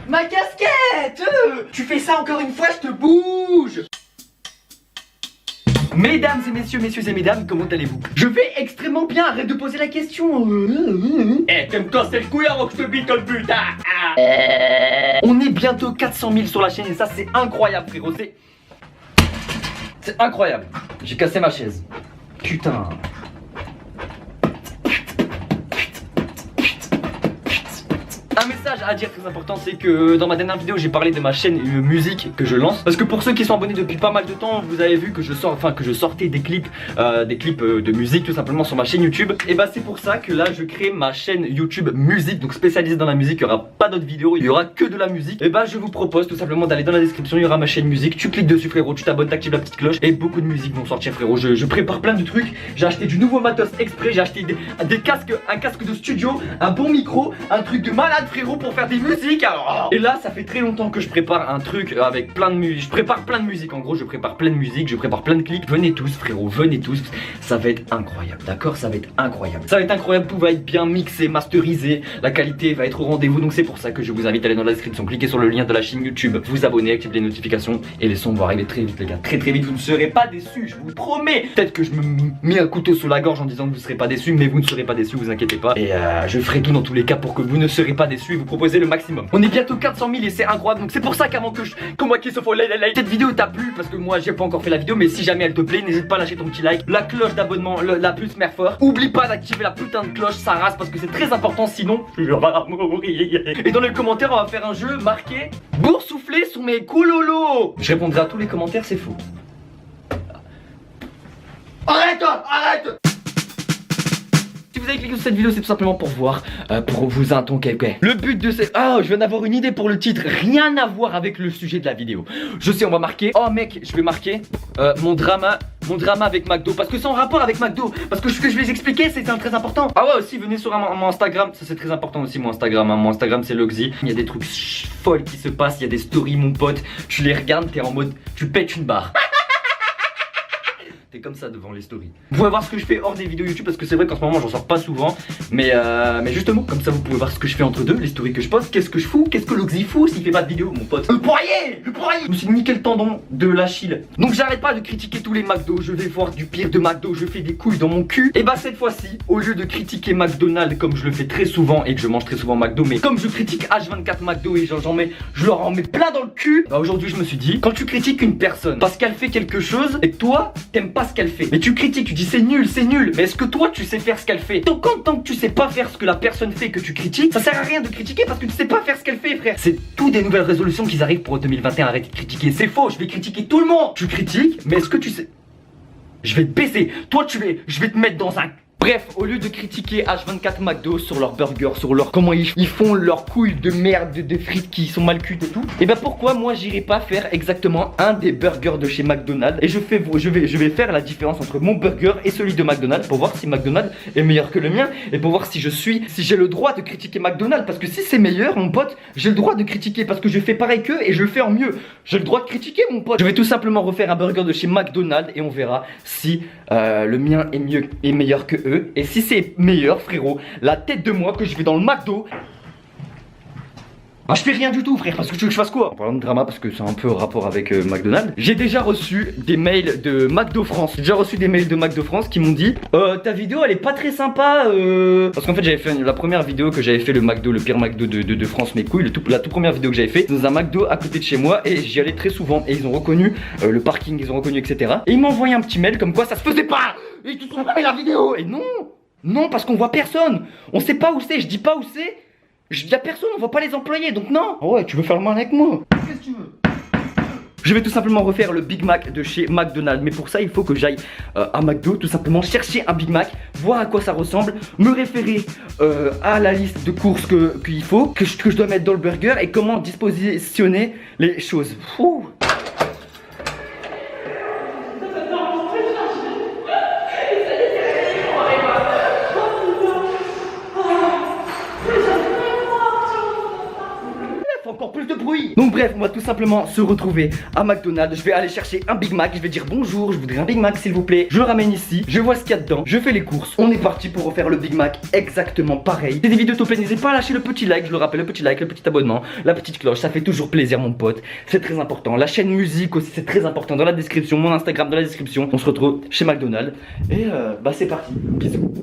Ma casquette. Tu fais ça encore une fois, je te bouge. Mesdames et messieurs, messieurs et mesdames, comment allez-vous? Je vais extrêmement bien, arrête de poser la question. Eh, tu me casses le couille avant que je te bite le but. On est bientôt 400 000 sur la chaîne et ça c'est incroyable frérot, c'est incroyable. J'ai cassé ma chaise. Putain. Un message à dire très important, c'est que dans ma dernière vidéo j'ai parlé de ma chaîne musique que je lance. Parce que pour ceux qui sont abonnés depuis pas mal de temps, vous avez vu que je sortais des clips de musique tout simplement sur ma chaîne YouTube. Et bah c'est pour ça que là je crée ma chaîne YouTube musique, donc spécialisée dans la musique. Il n'y aura pas d'autres vidéos, il y aura que de la musique. Et bah je vous propose tout simplement d'aller dans la description, il y aura ma chaîne musique. Tu cliques dessus frérot, tu t'abonnes, t'actives la petite cloche et beaucoup de musique vont sortir frérot. Je prépare plein de trucs. J'ai acheté du nouveau matos exprès, j'ai acheté des casques, un casque de studio, un bon micro, un truc de malade frérot pour faire des musiques. Alors, et là ça fait très longtemps que je prépare un truc avec plein de musique. Je prépare plein de musique, en gros je prépare plein de musique, je prépare plein de clips. Venez tous frérot, venez tous. Ça va être incroyable, d'accord? Ça va être incroyable. Ça va être incroyable, tout va être bien mixé, masterisé. La qualité va être au rendez-vous. Donc c'est pour ça que je vous invite à aller dans la description, cliquez sur le lien de la chaîne YouTube, vous abonnez, activez les notifications. Et les sons vont arriver très vite les gars, très vite. Vous ne serez pas déçus, je vous promets. Peut-être que je me mets un couteau sous la gorge en disant que vous ne serez pas déçus, mais vous ne serez pas déçus, vous inquiétez pas. Et je ferai tout dans tous les cas pour que vous ne serez pas déçus et vous proposer le maximum. On est bientôt 400 000 et c'est incroyable. Donc c'est pour ça qu'avant que moi qui se faut cette vidéo t'a plu, parce que moi j'ai pas encore fait la vidéo, mais si jamais elle te plaît, n'hésite pas à lâcher ton petit like, la cloche d'abonnement, la plus mère fort. Oublie pas d'activer la putain de cloche, ça rase parce que c'est très important, sinon je vais mourir. Et dans les commentaires, on va faire un jeu marqué boursouflé sur mes coulolos. Je répondrai à tous les commentaires, c'est faux. Arrête, arrête. Si vous avez cliqué sur cette vidéo, c'est tout simplement pour voir, pour vous un ton quelqu'un. Le but de cette... Ah, je viens d'avoir une idée pour le titre. Rien à voir avec le sujet de la vidéo. Je sais, on va marquer... Oh mec, je vais marquer mon drama avec McDo. Parce que c'est en rapport avec McDo. Parce que ce que je vais vous expliquer, c'est très important. Ah ouais, aussi, venez sur mon Instagram. Ça, c'est très important aussi, mon Instagram. Mon Instagram, c'est Loxy. Il y a des trucs folles qui se passent. Il y a des stories, mon pote. Tu les regardes, t'es en mode... Tu pètes une barre. T'es comme ça devant les stories. Vous pouvez voir ce que je fais hors des vidéos YouTube parce que c'est vrai qu'en ce moment j'en sors pas souvent. Mais justement, comme ça vous pouvez voir ce que je fais entre deux, les stories que je poste, qu'est-ce que je fous, qu'est-ce que Loxy fout s'il fait pas de vidéo, mon pote. Le poirier. Je me suis niqué le tendon de l'Achille. Donc j'arrête pas de critiquer tous les McDo, je vais voir du pire de McDo, je fais des couilles dans mon cul. Et bah cette fois-ci, au lieu de critiquer McDonald's comme je le fais très souvent et que je mange très souvent McDo, mais comme je critique H24 McDo et je leur en mets plein dans le cul. Bah aujourd'hui je me suis dit, quand tu critiques une personne parce qu'elle fait quelque chose et que toi t'aimes pas ce qu'elle fait, mais tu critiques, tu dis c'est nul, mais est-ce que toi tu sais faire ce qu'elle fait? Donc tant que tu sais pas faire ce que la personne fait que tu critiques, ça sert à rien de critiquer parce que tu sais pas faire ce qu'elle fait frère. C'est tout des nouvelles résolutions qui arrivent pour 2021, arrêtez de critiquer, c'est faux, je vais critiquer tout le monde. Tu critiques, mais est-ce que tu sais... Je vais te baisser, toi je vais te mettre dans un... Bref, au lieu de critiquer H24 McDo sur leurs burgers, sur leur comment ils font leurs couilles de merde, de frites qui sont mal cuites et tout, et bah pourquoi moi j'irai pas faire exactement un des burgers de chez McDonald's et je vais faire la différence entre mon burger et celui de McDonald's pour voir si McDonald's est meilleur que le mien et pour voir si j'ai le droit de critiquer McDonald's, parce que si c'est meilleur mon pote, j'ai le droit de critiquer parce que je fais pareil qu'eux et je le fais en mieux. J'ai le droit de critiquer mon pote. Je vais tout simplement refaire un burger de chez McDonald's et on verra si le mien est meilleur que eux. Et si c'est meilleur frérot, la tête de moi que je vais dans le McDo. Ah je fais rien du tout frère, parce que tu veux que je fasse quoi? En parlant de drama, parce que c'est un peu rapport avec McDonald's, j'ai déjà reçu des mails de McDo France. J'ai déjà reçu des mails de McDo France qui m'ont dit ta vidéo elle est pas très sympa parce qu'en fait j'avais fait la première vidéo que j'avais fait, le McDo, le pire McDo de France mes couilles, la toute première vidéo que j'avais fait dans un McDo à côté de chez moi et j'y allais très souvent et ils ont reconnu le parking, ils ont reconnu etc. Et ils m'ont envoyé un petit mail comme quoi ça se faisait pas et ils te sont pas la vidéo. Et non parce qu'on voit personne, on sait pas où c'est, je dis pas où c'est. Je dis à personne, on va pas les employer, donc non. Oh ouais, tu veux faire le mal avec moi? Qu'est-ce que tu veux? Je vais tout simplement refaire le Big Mac de chez McDonald's. Mais pour ça, il faut que j'aille à McDo, tout simplement chercher un Big Mac, voir à quoi ça ressemble, me référer à la liste de courses qu'il faut, que je dois mettre dans le burger et comment dispositionner les choses. Ouh. encore plus de bruit. Donc bref, on va tout simplement se retrouver à McDonald's. Je vais aller chercher un Big Mac, je vais dire bonjour, je voudrais un Big Mac s'il vous plaît. Je le ramène ici, je vois ce qu'il y a dedans, je fais les courses. On est parti pour refaire le Big Mac exactement pareil. C'est des vidéos top, n'hésitez pas à lâcher le petit like, je le rappelle, le petit like, le petit abonnement, la petite cloche, ça fait toujours plaisir mon pote. C'est très important. La chaîne musique aussi, c'est très important. Dans la description, mon Instagram dans la description. On se retrouve chez McDonald's. Et bah c'est parti. Bisous.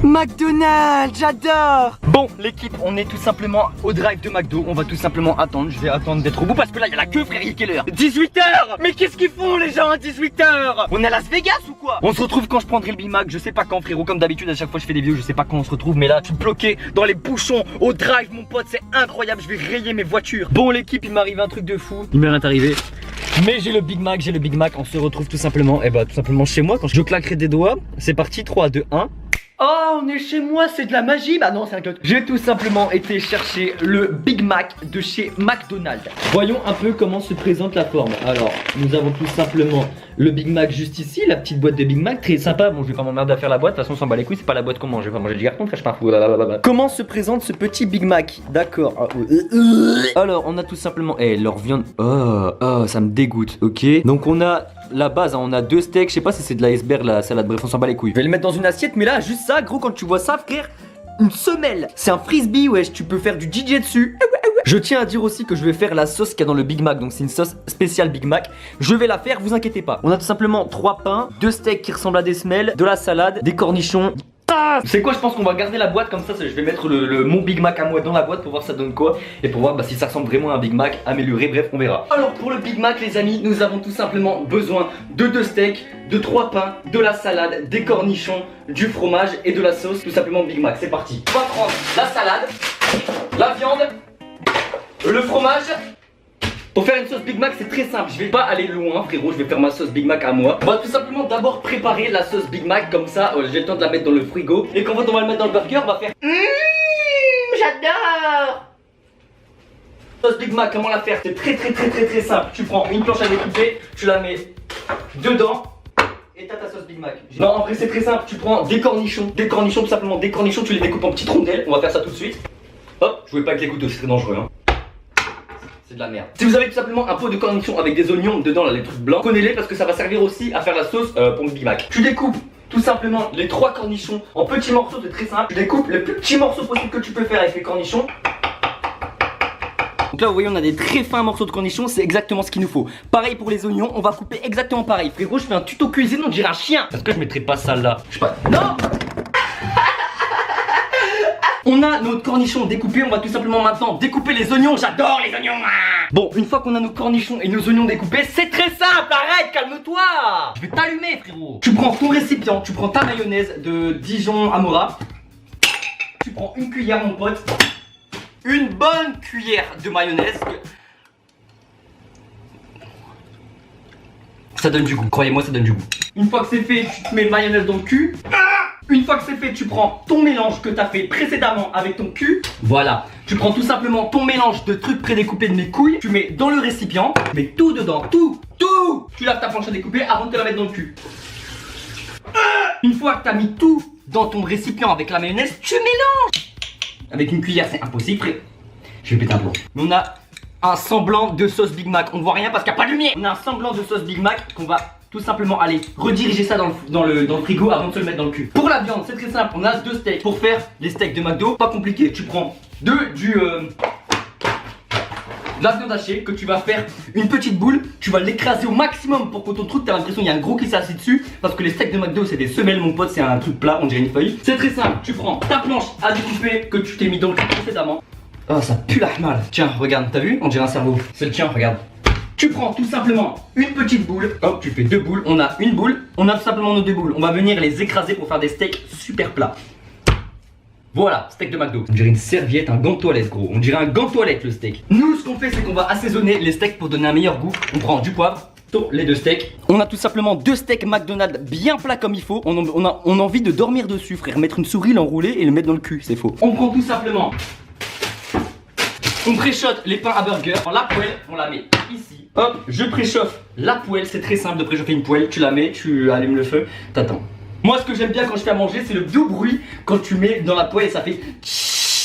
McDonald's, j'adore. Bon l'équipe, on est tout simplement au drive de McDo. On va tout simplement attendre, je vais attendre d'être au bout parce que là il y a la queue frère, il est quelle heure? 18h. Mais qu'est-ce qu'ils font les gens à 18h? On est à Las Vegas ou quoi? On se retrouve quand je prendrai le Big Mac, je sais pas quand frérot. Comme d'habitude à chaque fois je fais des vidéos, je sais pas quand on se retrouve. Mais là je suis bloqué dans les bouchons au drive mon pote, c'est incroyable. Je vais rayer mes voitures. Bon l'équipe, il m'arrive un truc de fou. Il m'est rien arrivé. Mais j'ai le Big Mac, on se retrouve tout simplement, et bah tout simplement chez moi. Quand je claquerai des doigts, c'est parti, 3, 2, 1. Oh, on est chez moi, c'est de la magie. Bah non, c'est un code. J'ai tout simplement été chercher le Big Mac de chez McDonald's. Voyons un peu comment se présente la forme. Alors, nous avons tout simplement le Big Mac juste ici, la petite boîte de Big Mac, très sympa. Bon, je vais pas m'emmerder à faire la boîte, de toute façon, on s'en bat les couilles, c'est pas la boîte qu'on mange. Je vais pas manger du carton, frère, je m'en fous. Comment se présente ce petit Big Mac? D'accord. Alors, on a tout simplement, leur viande. Oh, ça me dégoûte, ok. Donc, on a la base, hein, on a 2 steaks, je sais pas si c'est de l'iceberg, la salade, bref, on s'en bat les couilles. Je vais le mettre dans une assiette, mais là, juste ça, gros, quand tu vois ça, frère, une semelle. C'est un frisbee, wesh, tu peux faire du DJ dessus. Je tiens à dire aussi que je vais faire la sauce qu'il y a dans le Big Mac, donc c'est une sauce spéciale Big Mac. Je vais la faire, vous inquiétez pas. On a tout simplement 3 pains, 2 steaks qui ressemblent à des semelles, de la salade, des cornichons. C'est quoi, je pense qu'on va garder la boîte comme ça, je vais mettre mon Big Mac à moi dans la boîte pour voir ça donne quoi. Et pour voir si ça ressemble vraiment à un Big Mac amélioré, bref on verra. Alors pour le Big Mac les amis, nous avons tout simplement besoin de 2 steaks, de 3 pains, de la salade, des cornichons, du fromage et de la sauce, tout simplement Big Mac, c'est parti. On va prendre la salade, la viande, le fromage. Pour faire une sauce Big Mac c'est très simple, je vais pas aller loin frérot, je vais faire ma sauce Big Mac à moi. On va tout simplement d'abord préparer la sauce Big Mac comme ça, j'ai le temps de la mettre dans le frigo. Et quand on va le mettre dans le burger, on va faire j'adore. Sauce Big Mac, comment la faire? C'est très simple. Tu prends une planche à découper, tu la mets dedans et t'as ta sauce Big Mac. Non en vrai c'est très simple, tu prends des cornichons tout simplement, des cornichons, tu les découpes en petites rondelles. On va faire ça tout de suite. Hop, je jouais pas avec les couteaux, c'est très dangereux hein. C'est de la merde. Si vous avez tout simplement un pot de cornichons avec des oignons dedans, là les trucs blancs, prenez-les parce que ça va servir aussi à faire la sauce pour le Big Mac. Tu découpes tout simplement les 3 cornichons en petits morceaux, c'est très simple. Tu découpes les plus petits morceaux possibles que tu peux faire avec les cornichons. Donc là vous voyez on a des très fins morceaux de cornichons, c'est exactement ce qu'il nous faut. Pareil pour les oignons, on va couper exactement pareil. Frérot je fais un tuto cuisine, on dirait un chien. Est-ce que je mettrais pas ça là? Je sais pas. Non. On a notre cornichon découpé, on va tout simplement maintenant découper les oignons, j'adore les oignons. Bon, une fois qu'on a nos cornichons et nos oignons découpés, c'est très simple, arrête, calme-toi. Je vais t'allumer frérot. Tu prends ton récipient, tu prends ta mayonnaise de Dijon Amora. Tu prends une cuillère mon pote. Une bonne cuillère de mayonnaise. Ça donne du goût, croyez-moi ça donne du goût. Une fois que c'est fait, tu te mets mayonnaise dans le cul. Une fois que c'est fait, tu prends ton mélange que tu as fait précédemment avec ton cul. Voilà, tu prends tout simplement ton mélange de trucs prédécoupés de mes couilles. Tu mets dans le récipient, tu mets tout dedans, tout. Tu laves ta planche à découper avant de te la mettre dans le cul. Une fois que tu as mis tout dans ton récipient avec la mayonnaise, tu mélanges. Avec une cuillère, c'est impossible, frère. Je vais péter un plomb. Mais on a un semblant de sauce Big Mac. On ne voit rien parce qu'il n'y a pas de lumière. On a un semblant de sauce Big Mac qu'on va tout simplement aller rediriger ça dans le frigo avant de se le mettre dans le cul. Pour la viande, c'est très simple. On a 2 steaks. Pour faire les steaks de McDo, pas compliqué. Tu prends de la viande hachée que tu vas faire une petite boule. Tu vas l'écraser au maximum pour que ton truc, t'as l'impression qu'il y a un gros qui s'est assis dessus. Parce que les steaks de McDo, c'est des semelles, mon pote. C'est un truc plat, on dirait une feuille. C'est très simple. Tu prends ta planche à découper que tu t'es mis dans le cul précédemment. Oh, ça pue la mal. Tiens, regarde, t'as vu? On dirait un cerveau. C'est le tien, regarde. Tu prends tout simplement une petite boule. Hop, tu fais 2 boules. On a une boule. On a tout simplement nos 2 boules. On va venir les écraser pour faire des steaks super plats. Voilà, steak de McDo. On dirait une serviette, un gant de toilette gros. On dirait un gant de toilette le steak. Nous ce qu'on fait c'est qu'on va assaisonner les steaks pour donner un meilleur goût. On prend du poivre, les 2 steaks. On a tout simplement 2 steaks McDonald's bien plats comme il faut. On a envie de dormir dessus frère. Mettre une souris, l'enrouler et le mettre dans le cul, c'est faux. On prend tout simplement. On préchote les pains à burger. La poêle, on la met ici. Hop, je préchauffe la poêle. C'est très simple de préchauffer une poêle. Tu la mets, tu allumes le feu, t'attends. Moi ce que j'aime bien quand je fais à manger c'est le doux bruit quand tu mets dans la poêle et ça fait.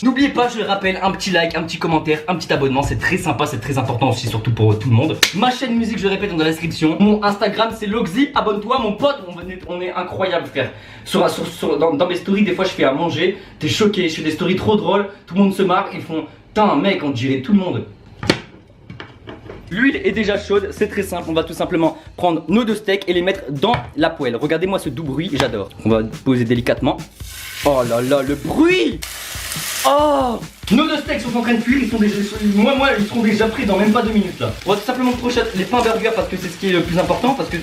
N'oubliez pas, je le rappelle, un petit like, un petit commentaire, un petit abonnement, c'est très sympa, c'est très important aussi, surtout pour tout le monde. Ma chaîne musique, je le répète, dans la description. Mon Instagram, c'est Loxy, abonne-toi, mon pote, on est incroyable, frère. Dans mes stories, des fois, je fais à manger, t'es choqué, je fais des stories trop drôles, tout le monde se marre, ils font, putain, mec, on dirait tout le monde. L'huile est déjà chaude, c'est très simple, on va tout simplement prendre nos 2 steaks et les mettre dans la poêle. Regardez-moi ce doux bruit, j'adore. On va poser délicatement. Oh là là, le bruit! Oh! Nos 2 steaks sont en train de cuire, ils seront déjà prêts dans même pas 2 minutes là. On va tout simplement crocher les pains burgers parce que c'est ce qui est le plus important, parce que...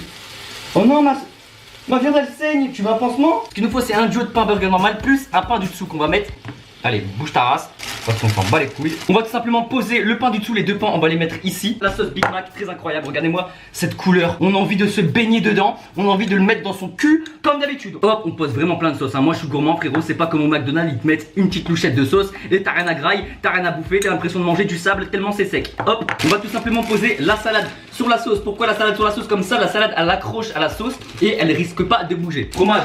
Oh non, ma viande elle saigne, tu veux un pansement? Ce qu'il nous faut c'est un duo de pain burger normal plus un pain du dessous qu'on va mettre. Allez, bouge ta race, parce qu'on s'en bat les couilles. On va tout simplement poser le pain du dessous, les 2 pains, on va les mettre ici. La sauce Big Mac, très incroyable, regardez-moi cette couleur. On a envie de se baigner dedans, on a envie de le mettre dans son cul, comme d'habitude. Hop, on pose vraiment plein de sauce, hein. Moi je suis gourmand frérot, c'est pas comme au McDonald's, ils te mettent une petite louchette de sauce et t'as rien à graille, t'as rien à bouffer, t'as l'impression de manger du sable tellement c'est sec. Hop, on va tout simplement poser la salade sur la sauce. Pourquoi la salade sur la sauce? Comme ça, la salade elle accroche à la sauce et elle risque pas de bouger. Fromage.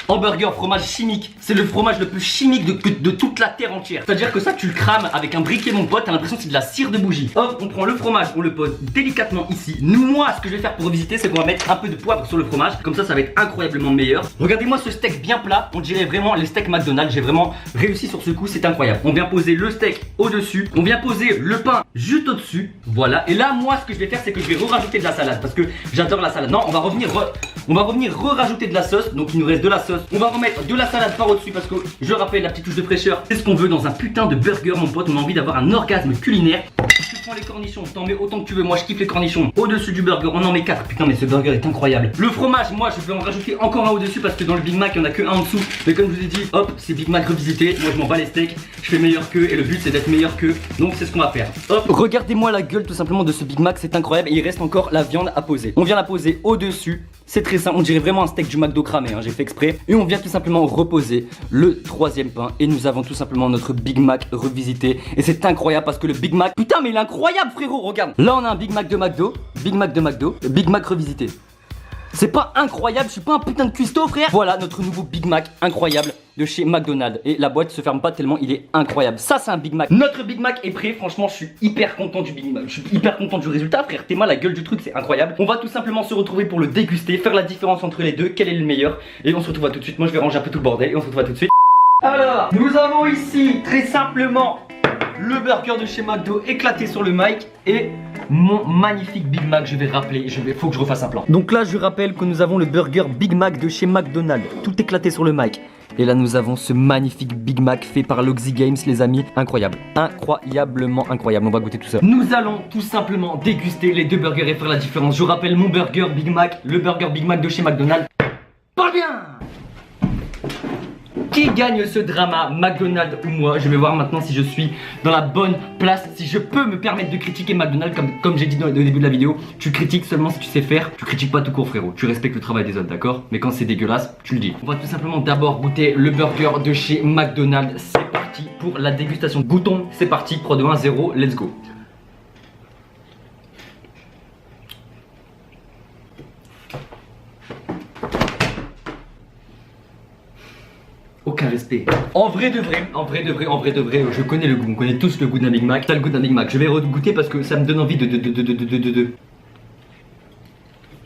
Hamburger, fromage chimique, c'est le fromage le plus chimique de toute la terre entière. C'est-à-dire que ça tu le crames avec un briquet mon pote, t'as l'impression que c'est de la cire de bougie. Hop, on prend le fromage, on le pose délicatement ici. Moi ce que je vais faire pour revisiter c'est qu'on va mettre un peu de poivre sur le fromage. Comme ça va être incroyablement meilleur. Regardez-moi ce steak bien plat, on dirait vraiment les steaks McDonald's. J'ai vraiment réussi sur ce coup, c'est incroyable. On vient poser le steak au dessus, on vient poser le pain juste au dessus. Voilà, et là moi ce que je vais faire c'est que je vais rajouter de la salade parce que j'adore la salade. Non, on va revenir rajouter de la sauce. Donc il nous reste de la sauce. On va remettre de la salade par au-dessus parce que je rappelle la petite touche de fraîcheur. C'est ce qu'on veut dans un putain de burger mon pote. On a envie d'avoir un orgasme culinaire. Tu prends les cornichons, t'en mets autant que tu veux. Moi je kiffe les cornichons. Au-dessus du burger, on en met 4. Putain mais ce burger est incroyable. Le fromage, moi je vais en rajouter encore un au-dessus parce que dans le Big Mac il n'y en a que un en dessous. Mais comme je vous ai dit, hop, c'est Big Mac revisité. Moi je m'en bats les steaks, je fais meilleur qu'eux et le but c'est d'être meilleur qu'eux. Donc c'est ce qu'on va faire. Hop, regardez-moi la gueule tout simplement de ce Big Mac, c'est incroyable. Et il reste encore la viande à poser. On vient la poser au-dessus. C'est très simple, on dirait vraiment un steak du McDo cramé, hein, j'ai fait exprès. Et on vient tout simplement reposer le 3e pain. Et nous avons tout simplement notre Big Mac revisité. Et c'est incroyable parce que le Big Mac, putain mais il est incroyable frérot, regarde. Là on a un Big Mac de McDo, Big Mac revisité. C'est pas incroyable, je suis pas un putain de cuistot frère. Voilà notre nouveau Big Mac incroyable de chez McDonald's. Et la boîte se ferme pas tellement il est incroyable. Ça c'est un Big Mac. Notre Big Mac est prêt, franchement je suis hyper content du Big Mac. Je suis hyper content du résultat frère. T'es mal, la gueule du truc c'est incroyable. On va tout simplement se retrouver pour le déguster, faire la différence entre les deux, quel est le meilleur. Et on se retrouve tout de suite, moi je vais ranger un peu tout le bordel et on se retrouve tout de suite. Alors, nous avons ici très simplement le burger de chez McDo éclaté sur le mic et mon magnifique Big Mac. Je vais rappeler, faut que je refasse un plan. Donc là je rappelle que nous avons le burger Big Mac de chez McDonald's, tout éclaté sur le mic. Et là nous avons ce magnifique Big Mac fait par Loxy Games les amis, incroyable, incroyablement incroyable, on va goûter tout ça. Nous allons tout simplement déguster les 2 burgers et faire la différence. Je rappelle mon burger Big Mac, le burger Big Mac de chez McDonald's. Parle bien! Qui gagne ce drama, McDonald's ou moi? Je vais voir maintenant si je suis dans la bonne place, si je peux me permettre de critiquer McDonald's comme j'ai dit au début de la vidéo. Tu critiques seulement si tu sais faire, tu critiques pas tout court frérot. Tu respectes le travail des autres, d'accord? Mais quand c'est dégueulasse, tu le dis. On va tout simplement d'abord goûter le burger de chez McDonald's. C'est parti pour la dégustation. Goûtons, c'est parti, 3, 2, 1, 0, let's go. Aucun respect. En vrai de vrai, je connais le goût, on connaît tous le goût d'un Big Mac. T'as le goût d'un Big Mac, je vais regoûter parce que ça me donne envie de.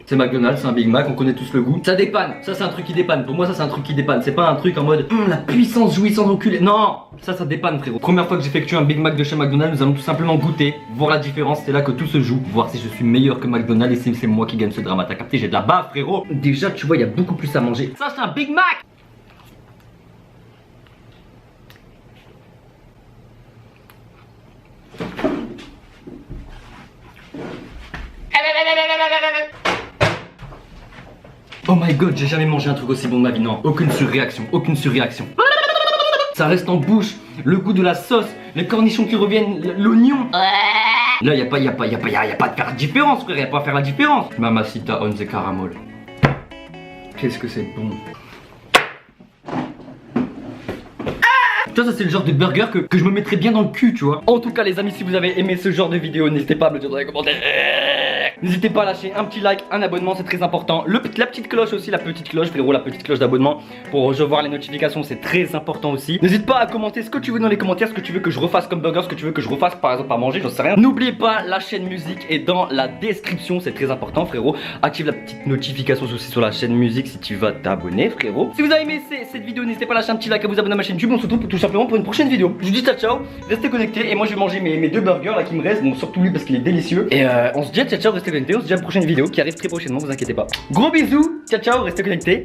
C'est McDonald's, c'est un Big Mac, on connaît tous le goût. Ça dépanne, ça c'est un truc qui dépanne. Pour moi ça c'est un truc qui dépanne, c'est pas un truc en mode la puissance jouissance enculée. Non, ça dépanne frérot. Première fois que j'effectue un Big Mac de chez McDonald's, nous allons tout simplement goûter, voir la différence, c'est là que tout se joue. Voir si je suis meilleur que McDonald's et si c'est moi qui gagne ce drama. T'as capté, j'ai de la bave frérot. Déjà tu vois il y a beaucoup plus à manger. Ça c'est un Big Mac. Oh my god, j'ai jamais mangé un truc aussi bon de ma vie, non. Aucune surréaction, aucune surréaction. Ça reste en bouche, le goût de la sauce, les cornichons qui reviennent, l'oignon. Là, y a pas de faire la différence, frère, y a pas à faire la différence. Mamacita on the caramel. Qu'est-ce que c'est bon. Tu vois, ça c'est le genre de burger que je me mettrais bien dans le cul, tu vois. En tout cas les amis, si vous avez aimé ce genre de vidéo, n'hésitez pas à me le dire dans les commentaires. N'hésitez pas à lâcher un petit like, un abonnement, c'est très important. La petite cloche aussi, la petite cloche frérot, la petite cloche d'abonnement pour recevoir les notifications, c'est très important aussi. N'hésite pas à commenter ce que tu veux dans les commentaires, ce que tu veux que je refasse comme burger, ce que tu veux que je refasse par exemple à manger, j'en sais rien. N'oubliez pas, la chaîne musique est dans la description, c'est très important frérot. Active la petite notification aussi sur la chaîne musique si tu vas t'abonner frérot. Si vous avez aimé cette vidéo, n'hésitez pas à lâcher un petit like, à vous abonner à ma chaîne YouTube. On se retrouve tout simplement pour une prochaine vidéo. Je vous dis ciao ciao, restez connectés et moi je vais manger mes deux burgers là qui me restent, bon surtout lui parce qu'il est délicieux. Et on se dit ciao ciao, restez connectés, on se dit à une prochaine vidéo qui arrive très prochainement, vous inquiétez pas. Gros bisous, ciao ciao, restez connectés.